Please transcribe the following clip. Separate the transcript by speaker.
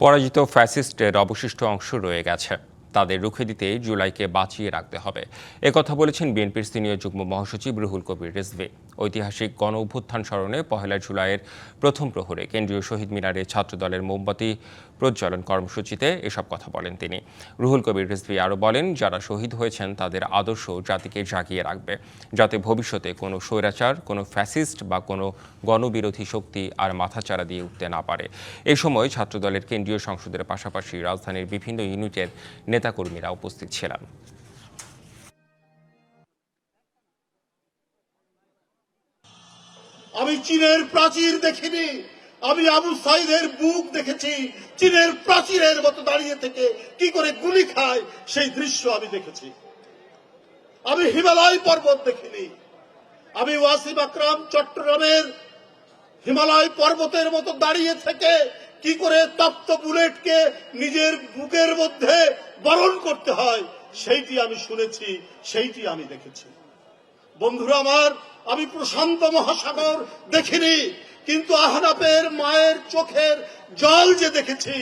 Speaker 1: পরাজিত ফ্যাসিস্টের অবশিষ্ট অংশ রয়ে গেছে, তাদের রুখে দিতে জুলাইকে বাঁচিয়ে রাখতে হবে। একথা বলেছেন বিএনপির সিনিয়র যুগ্ম মহাসচিব রুহুল কবির রিজভী। ঐতিহাসিক গণ অভ্যুত্থান স্মরণে পহেলা জুলাইয়ের প্রথম প্রহরে কেন্দ্রীয় শহীদ মিনারে ছাত্রদলের মোমবাতি প্রজ্বলন কর্মসূচিতে এসব কথা বলেন তিনি। রুহুল কবির রিজভী আরও বলেন, যারা শহীদ হয়েছেন তাদের আদর্শ জাতিকে জাগিয়ে রাখবে, যাতে ভবিষ্যতে কোনো স্বৈরাচার, কোনো ফ্যাসিস্ট বা কোনো গণবিরোধী শক্তি আর মাথাচাড়া দিয়ে উঠতে না পারে। এ সময় ছাত্রদলের কেন্দ্রীয় সংসদের পাশাপাশি রাজধানীর বিভিন্ন ইউনিটের নেতাকর্মীরা উপস্থিত ছিলেন।
Speaker 2: আমি চীনের প্রাচীর দেখিনি, আমি আবু সাইদের বুক দেখেছি। চীনের প্রাচীরের মতো দাঁড়িয়ে থেকে কি করে গুলি খায় সেই দৃশ্য আমি দেখেছি। আমি হিমালয় পর্বত দেখিনি, আমি ওয়াসিম আকরাম চট্টগ্রামের হিমালয় পর্বতের মতো দাঁড়িয়ে থেকে কি করে তপ্ত বুলেটকে নিজের বুকের মধ্যে বরণ করতে হয় সেইটি আমি শুনেছি, সেইটি আমি দেখেছি। বন্ধুরা আমার, আমি প্রশান্ত মহাসাগর দেখিনি, কিন্তু আহনাফের মায়ের চোখের জল যে দেখেছি